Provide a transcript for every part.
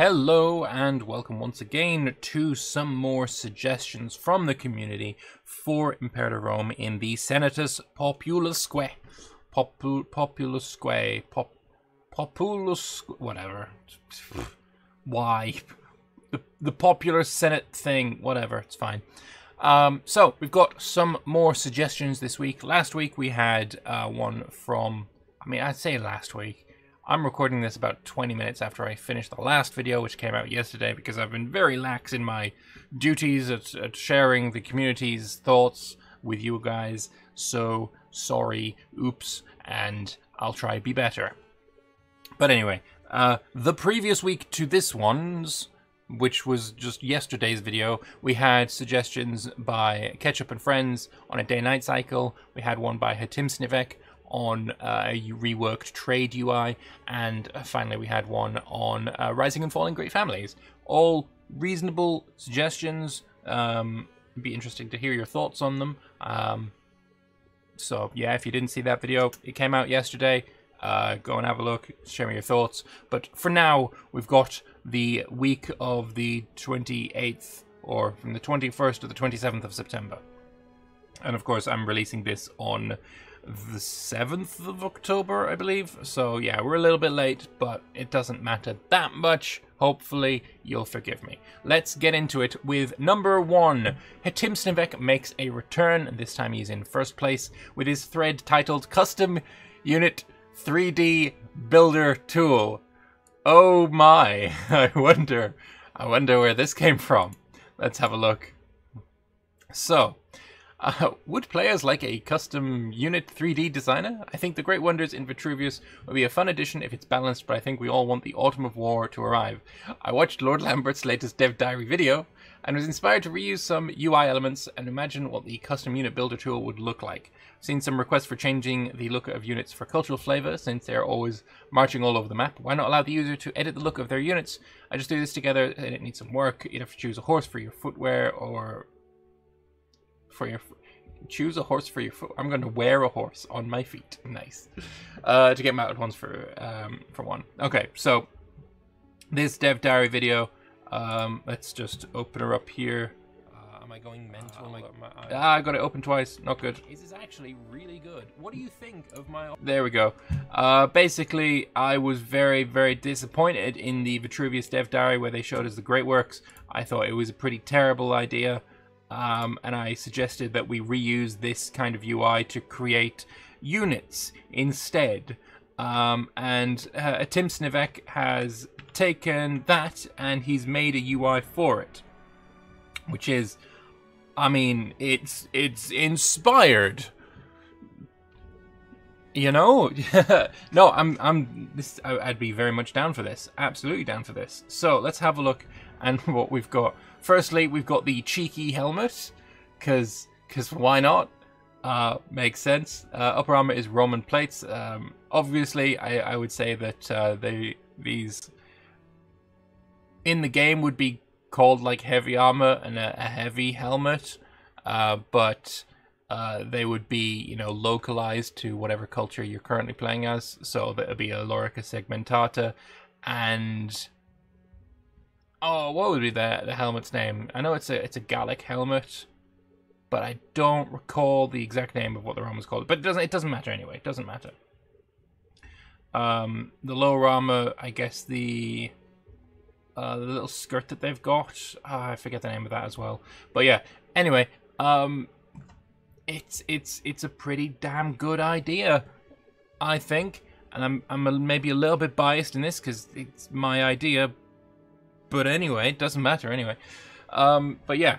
Hello and welcome once again to some more suggestions from the community for Imperator Rome in the Senatus Populusque. Populusque, whatever. Why? The popular Senate thing, whatever, it's fine. So, we've got some more suggestions this week. Last week we had one from, I'd say last week. I'm recording this about 20 minutes after I finished the last video, which came out yesterday, because I've been very lax in my duties at sharing the community's thoughts with you guys. So, sorry, oops, and I'll try to be better. But anyway, the previous week to this one's, which was just yesterday's video, we had suggestions by Ketchup and Friends on a day-night cycle. We had one by Hatimsnivek on a reworked trade UI, and finally we had one on Rising and Falling Great Families. All reasonable suggestions. It'd be interesting to hear your thoughts on them. So yeah, if you didn't see that video, it came out yesterday. Go and have a look, share me your thoughts. But for now, we've got the week of the 28th, or from the 21st to the 27th of September. And of course, I'm releasing this on the 7th of October, I believe. So yeah, we're a little bit late, but it doesn't matter that much. Hopefully, you'll forgive me. Let's get into it with number 1. Hatimsnivek makes a return, and this time he's in first place with his thread titled Custom Unit 3D Builder Tool. Oh my, I wonder where this came from. Let's have a look. So, would players like a custom unit 3D designer? I think the Great Wonders in Vitruvius would be a fun addition if it's balanced, but I think we all want the Autumn of War to arrive. I watched Lord Lambert's latest Dev Diary video and was inspired to reuse some UI elements and imagine what the custom unit builder tool would look like. I've seen some requests for changing the look of units for cultural flavor, since they're always marching all over the map. Why not allow the user to edit the look of their units? I just do this together and it needs some work. You'd have to choose a horse for your footwear, or choose a horse for your foot. I'm going to wear a horse on my feet. Nice. To get mounted ones for one. Okay, so this Dev Diary video. Let's just open her up here. Am I going mental? I got it open twice. Not good. This is actually really good. What do you think of my... There we go. Basically, I was very, very disappointed in the Vitruvius Dev Diary where they showed us the great works. I thought it was a pretty terrible idea. And I suggested that we reuse this kind of UI to create units instead. And Hatimsnivek has taken that and he's made a UI for it, which is, it's inspired. You know, no, I'd be very much down for this. Absolutely down for this. So let's have a look and what we've got. Firstly, we've got the cheeky helmet, because why not? Makes sense. Upper armor is Roman plates. Obviously, I would say that these in the game would be called like heavy armor and a heavy helmet, but they would be, localized to whatever culture you're currently playing as. So that would be a Lorica Segmentata, and what would be the helmet's name? I know it's a Gallic helmet, but I don't recall the exact name of what the Romans called it. But it doesn't matter anyway. It doesn't matter. The lower armor, I guess the little skirt that they've got. I forget the name of that as well. But yeah. Anyway, it's a pretty damn good idea, I think. And I'm maybe a little bit biased in this because it's my idea. But anyway, it doesn't matter anyway. But yeah,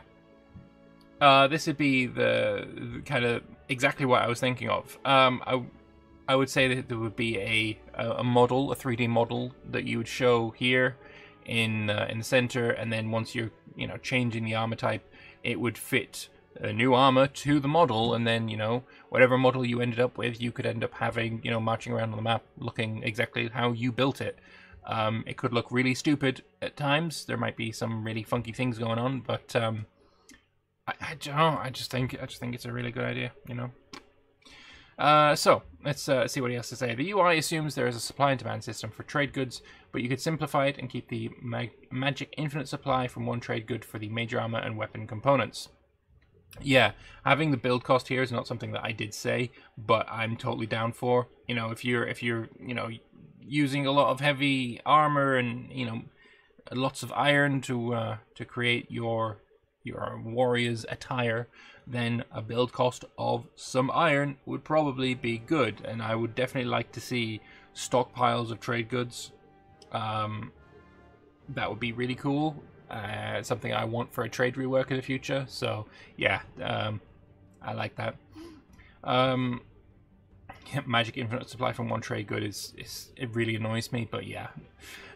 this would be the kind of exactly what I was thinking of. I would say that there would be a model, a 3D model that you would show here in the center, and then once you're changing the armor type, it would fit a new armor to the model, and then whatever model you ended up with, you could end up having marching around on the map looking exactly how you built it. It could look really stupid at times. There might be some really funky things going on, but I don't know. I just think it's a really good idea. So let's see what he has to say. The UI assumes there is a supply and demand system for trade goods, but you could simplify it and keep the magic infinite supply from one trade good for the major armor and weapon components. Yeah, having the build cost here is not something that I did say, but I'm totally down for. You know, if you're using a lot of heavy armor and lots of iron to create your warrior's attire, then a build cost of some iron would probably be good, and I would definitely like to see stockpiles of trade goods. That would be really cool. Something I want for a trade rework in the future. So yeah, I like that. Magic infinite supply from one trade good it really annoys me, but yeah.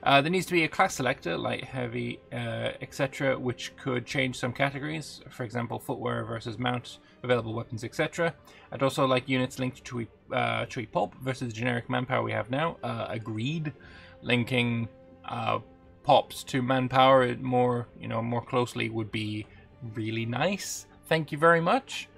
There needs to be a class selector, light, heavy, etc., which could change some categories. For example, footwear versus mount, available weapons, etc. I'd also like units linked to a pulp versus generic manpower we have now. Agreed. Linking pops to manpower more closely would be really nice. Thank you very much.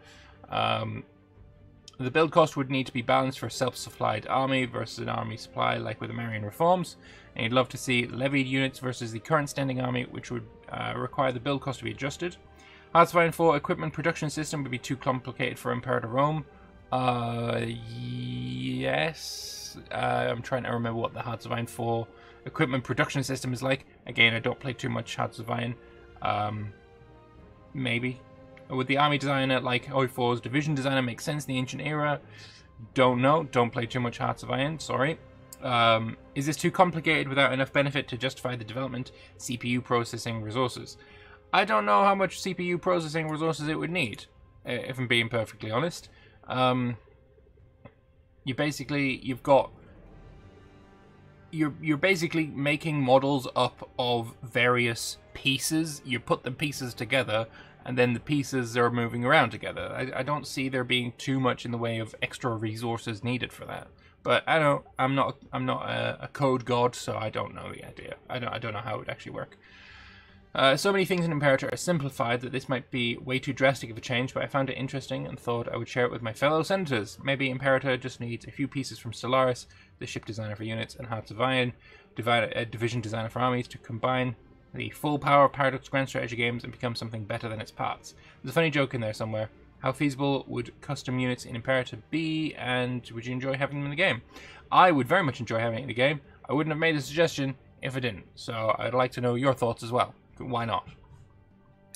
The build cost would need to be balanced for a self-supplied army versus an army supply like with the Marian reforms, and you'd love to see levied units versus the current standing army, which would require the build cost to be adjusted. Hearts of Iron 4 equipment production system would be too complicated for Imperator Rome. Yes. I'm trying to remember what the Hearts of Iron 4 equipment production system is like. Again, I don't play too much Hearts of Iron. Maybe. Would the army designer like OI4's division designer make sense in the ancient era? Don't know. Don't play too much Hearts of Iron. Sorry. Is this too complicated without enough benefit to justify the development CPU processing resources? I don't know how much CPU processing resources it would need, if I'm being perfectly honest. You're basically making models up of various pieces. You put the pieces together, and then the pieces are moving around together. I don't see there being too much in the way of extra resources needed for that. But I'm not a code god, so I don't know the idea. I don't know how it would actually work. So many things in Imperator are simplified that this might be way too drastic of a change, but I found it interesting and thought I would share it with my fellow senators. Maybe Imperator just needs a few pieces from Stellaris, the ship designer for units, and Hearts of Iron, division designer for armies, to combine the full power of Paradox Grand Strategy games and become something better than its parts. There's a funny joke in there somewhere. How feasible would custom units in Imperator be, and would you enjoy having them in the game? I would very much enjoy having it in the game. I wouldn't have made a suggestion if I didn't, so I'd like to know your thoughts as well. Why not?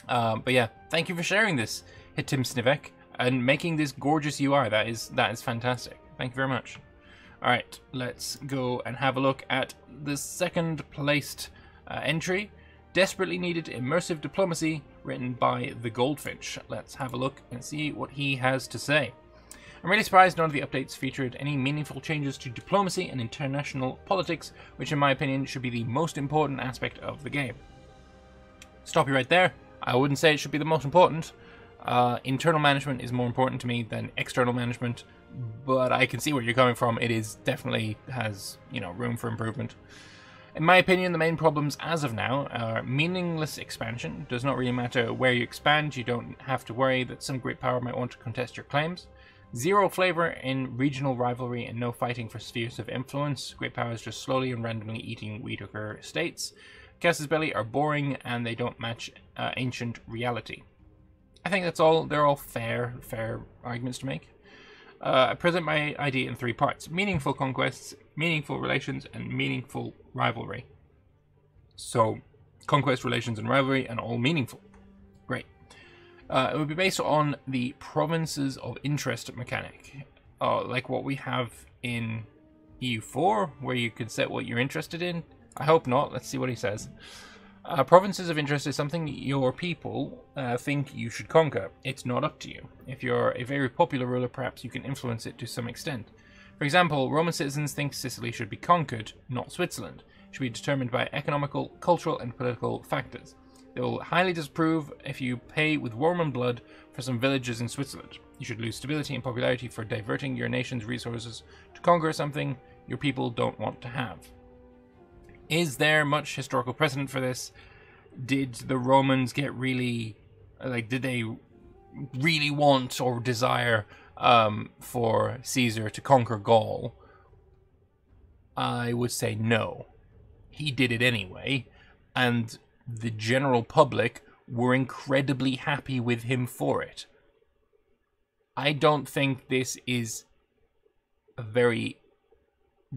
But yeah, thank you for sharing this, Hitim Snivek, and making this gorgeous UI. That is fantastic. Thank you very much. Alright, let's go and have a look at the second placed entry. Desperately Needed Immersive Diplomacy, written by The Goldfinch. Let's have a look and see what he has to say. I'm really surprised none of the updates featured any meaningful changes to diplomacy and international politics, which in my opinion should be the most important aspect of the game. Stop you right there. I wouldn't say it should be the most important. Internal management is more important to me than external management, but I can see where you're coming from. It is definitely has, room for improvement. In my opinion, the main problems as of now are meaningless expansion. Does not really matter where you expand. You don't have to worry that some great power might want to contest your claims. Zero flavor in regional rivalry and no fighting for spheres of influence. Great powers just slowly and randomly eating weaker states. Casus Belli are boring and they don't match ancient reality. I think that's all. They're all fair arguments to make. I present my idea in 3 parts: meaningful conquests, meaningful relations, and meaningful rivalry. So, conquest, relations, and rivalry, and all meaningful. Great. It would be based on the provinces of interest mechanic, like what we have in EU4, where you can set what you're interested in. I hope not. Let's see what he says. Provinces of interest is something your people think you should conquer. It's not up to you. If you're a very popular ruler, perhaps you can influence it to some extent. For example, Roman citizens think Sicily should be conquered, not Switzerland. It should be determined by economical, cultural, and political factors. They will highly disapprove if you pay with Roman blood for some villages in Switzerland. You should lose stability and popularity for diverting your nation's resources to conquer something your people don't want to have. Is there much historical precedent for this? Did the Romans get really, did they really want or desire for Caesar to conquer Gaul? I would say no. he did it anyway, and the general public were incredibly happy with him for it. I don't think this is a very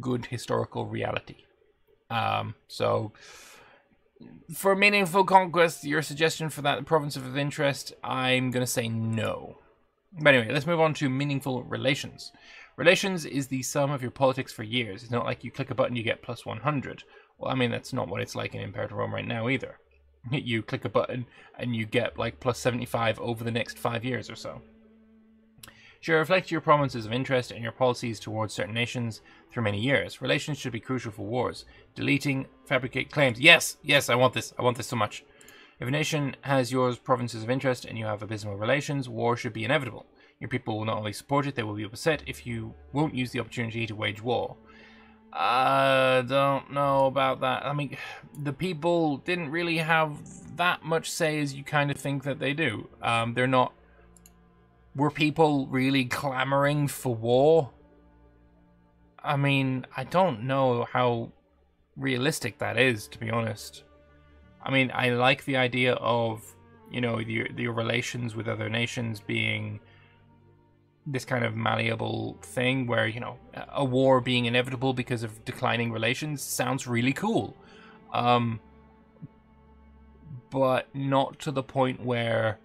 good historical reality. So, for meaningful conquest, your suggestion for that province of interest, I'm going to say no. But anyway, let's move on to meaningful relations. Relations is the sum of your politics for years. It's not like you click a button, you get plus 100. Well, I mean, that's not what it's like in Imperator Rome right now either. You click a button and you get like plus 75 over the next 5 years or so. Should reflect your provinces of interest and your policies towards certain nations through many years. Relations should be crucial for wars. Deleting fabricate claims. Yes, I want this. I want this so much. If a nation has your provinces of interest and you have abysmal relations, war should be inevitable. Your people will not only support it, they will be upset if you won't use the opportunity to wage war. I don't know about that. I mean, the people didn't really have that much say as you kind of think that they do. They're not... Were people really clamoring for war? I mean, I don't know how realistic that is, to be honest. I mean, I like the idea of, you know, your relations with other nations being this kind of malleable thing where, you know, a war being inevitable because of declining relations sounds really cool. But not to the point where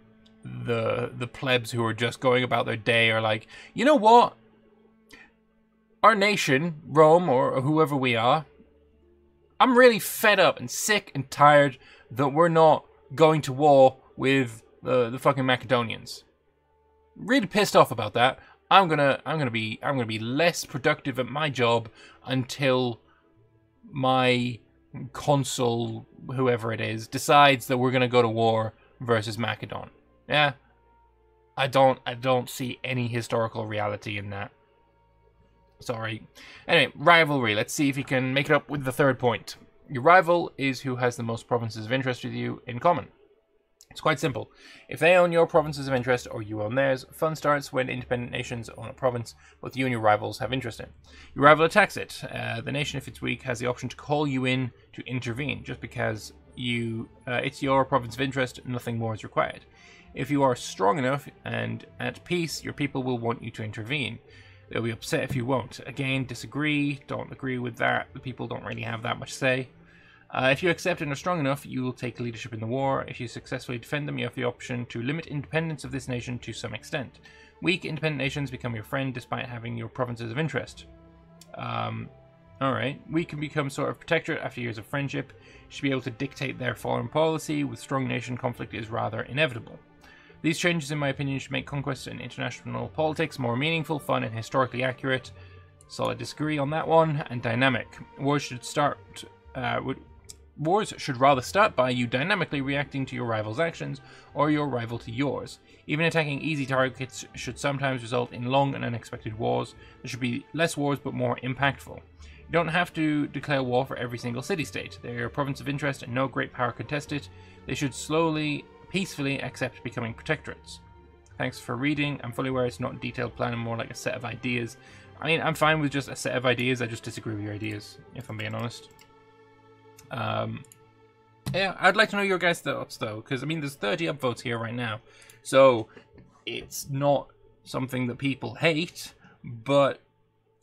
the plebs who are just going about their day are like, you know what? Our nation, Rome, or whoever we are, I'm really fed up and sick and tired that we're not going to war with the fucking Macedonians. Really pissed off about that. I'm gonna be less productive at my job until my consul, whoever it is, decides that we're gonna go to war versus Macedon. Yeah, I don't see any historical reality in that. Sorry. Anyway, rivalry. Let's see if you can make it up with the third point. Your rival is who has the most provinces of interest with you in common. It's quite simple. If they own your provinces of interest or you own theirs, fun starts when independent nations own a province both you and your rivals have interest in. Your rival attacks it. The nation, if it's weak, has the option to call you in to intervene. Just because it's your province of interest, nothing more is required. If you are strong enough and at peace, your people will want you to intervene. They'll be upset if you won't. Again, disagree, don't agree with that. The people don't really have that much say. If you accept and are strong enough, you will take leadership in the war. If you successfully defend them, you have the option to limit independence of this nation to some extent. Weak, independent nations become your friend despite having your provinces of interest. Alright, we can become sort of protectorate after years of friendship. You should be able to dictate their foreign policy. With strong nation, conflict is rather inevitable. These changes, in my opinion, should make conquest in international politics more meaningful, fun, and historically accurate. Solid disagree on that one. And dynamic. Wars should rather start by you dynamically reacting to your rival's actions, or your rival to yours. Even attacking easy targets should sometimes result in long and unexpected wars. There should be less wars, but more impactful. You don't have to declare war for every single city-state. They are a province of interest and no great power contest it. They should peacefully accept becoming protectorates. Thanks for reading. I'm fully aware it's not a detailed plan and more like a set of ideas. I mean, I'm fine with just a set of ideas. I just disagree with your ideas, if I'm being honest. Yeah, I'd like to know your guys' thoughts, though, because, I mean, there's 30 upvotes here right now. So, it's not something that people hate, but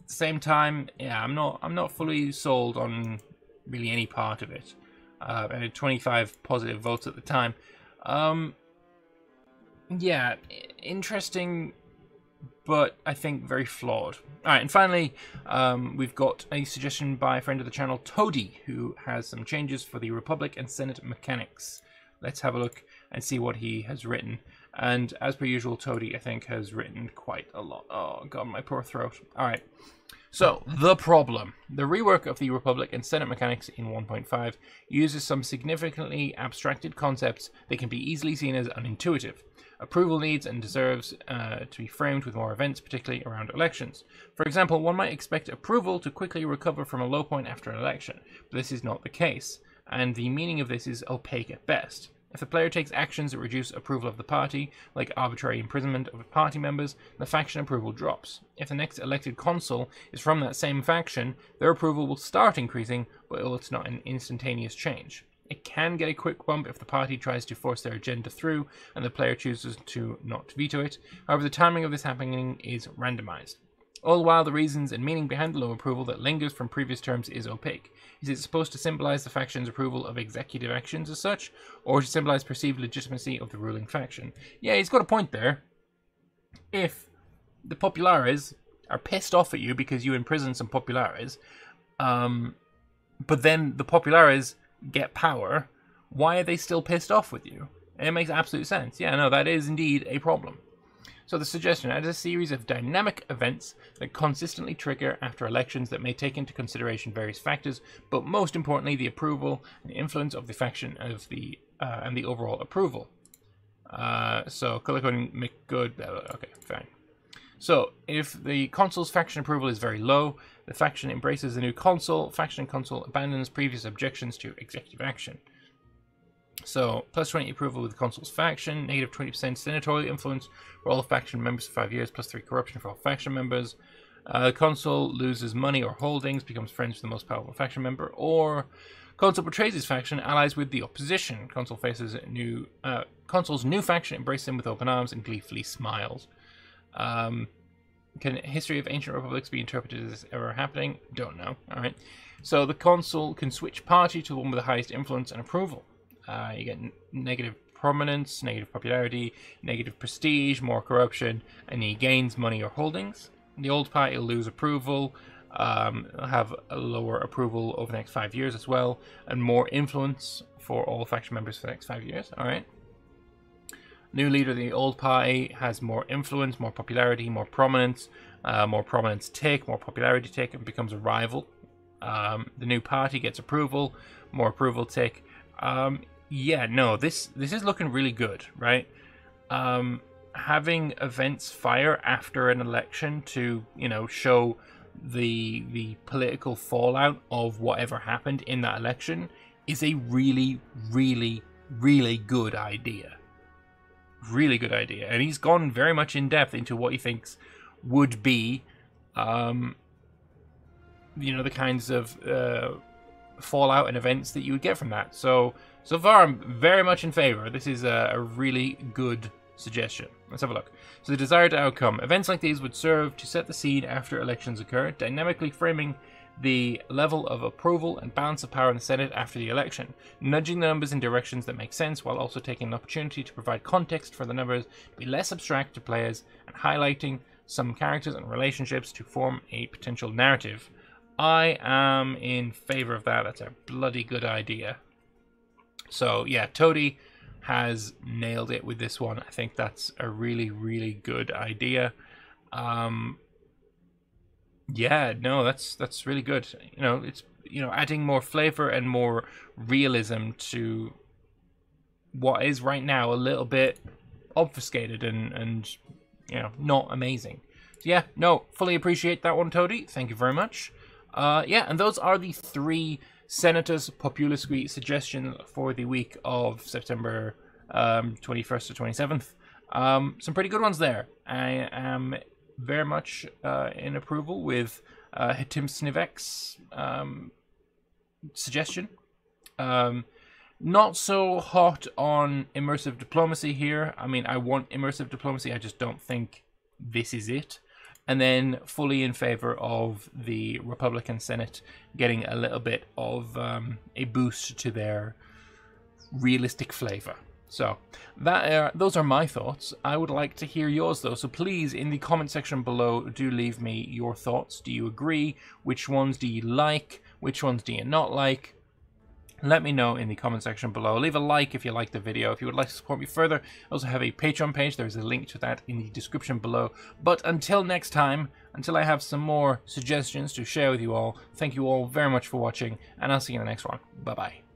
at the same time, yeah, I'm not fully sold on really any part of it. I had 25 positive votes at the time. Yeah, interesting, but I think very flawed. Alright, and finally, we've got a suggestion by a friend of the channel, Toady, who has some changes for the Republic and Senate mechanics. Let's have a look and see what he has written. And as per usual, Toady, I think, has written quite a lot. Oh god, my poor throat. Alright. So, the problem. The rework of the Republic and Senate mechanics in 1.5 uses some significantly abstracted concepts that can be easily seen as unintuitive. Approval needs and deserves to be framed with more events, particularly around elections. For example, one might expect approval to quickly recover from a low point after an election, but this is not the case, and the meaning of this is opaque at best. If the player takes actions that reduce approval of the party, like arbitrary imprisonment of party members, the faction approval drops. If the next elected consul is from that same faction, their approval will start increasing, but it's not an instantaneous change. It can get a quick bump if the party tries to force their agenda through and the player chooses to not veto it. However, the timing of this happening is randomized. All the while, the reasons and meaning behind the low approval that lingers from previous terms is opaque. Is it supposed to symbolize the faction's approval of executive actions as such, or to symbolize perceived legitimacy of the ruling faction? Yeah, he's got a point there. If the populares are pissed off at you because you imprison some populares, but then the populares get power, why are they still pissed off with you? It makes absolute sense. Yeah, no, that is indeed a problem. So the suggestion is a series of dynamic events that consistently trigger after elections that may take into consideration various factors, but most importantly, the approval and influence of the faction of the and the overall approval. So click on make good. Okay, fine. So if the consul's faction approval is very low, the faction embraces the new consul. Faction and consul abandons previous objections to executive action. So, plus 20 approval with the consul's faction, negative 20% senatorial influence for all faction members for 5 years, plus 3 corruption for all faction members. The consul loses money or holdings, becomes friends with the most powerful faction member, or consul betrays his faction, allies with the opposition. Consul faces consul's new faction, embraces him with open arms, and gleefully smiles. Can history of ancient republics be interpreted as ever happening? Don't know. All right. So the consul can switch party to the one with the highest influence and approval. You get negative prominence, negative popularity, negative prestige, more corruption, and he gains money or holdings. The old party will lose approval, have a lower approval over the next 5 years as well, and more influence for all faction members for the next 5 years. All right. New leader of the old party has more influence, more popularity, more prominence take, more popularity take, and becomes a rival. The new party gets approval, more approval take. Yeah, no, this is looking really good, right? Having events fire after an election to, show the political fallout of whatever happened in that election is a really, really, really good idea. Really good idea. And he's gone very much in depth into what he thinks would be, the kinds of fallout and events that you would get from that. So far, I'm very much in favor. This is a really good suggestion. Let's have a look. So the desired outcome. Events like these would serve to set the scene after elections occur, dynamically framing the level of approval and balance of power in the Senate after the election, nudging the numbers in directions that make sense while also taking an opportunity to provide context for the numbers to be less abstract to players and highlighting some characters and relationships to form a potential narrative. I am in favor of that. That's a bloody good idea. So yeah, Toady has nailed it with this one. I think that's a really, really good idea. Yeah, no, that's really good. It's adding more flavor and more realism to what is right now a little bit obfuscated and not amazing. So yeah, no, fully appreciate that one, Toady. Thank you very much. Yeah, and those are the 3 Senatus Populusque suggestions for the week of September 21st to 27th. Some pretty good ones there. I am very much in approval with Tim Snivek's suggestion. Not so hot on immersive diplomacy here. I mean, I want immersive diplomacy. I just don't think this is it. And then fully in favor of the Republican Senate getting a little bit of a boost to their realistic flavor. So those are my thoughts. I would like to hear yours though. So please, in the comment section below, do leave me your thoughts. Do you agree? Which ones do you like? Which ones do you not like? Let me know in the comment section below. Leave a like if you liked the video. If you would like to support me further, I also have a Patreon page. There's a link to that in the description below. But until next time, until I have some more suggestions to share with you all, thank you all very much for watching, and I'll see you in the next one. Bye-bye.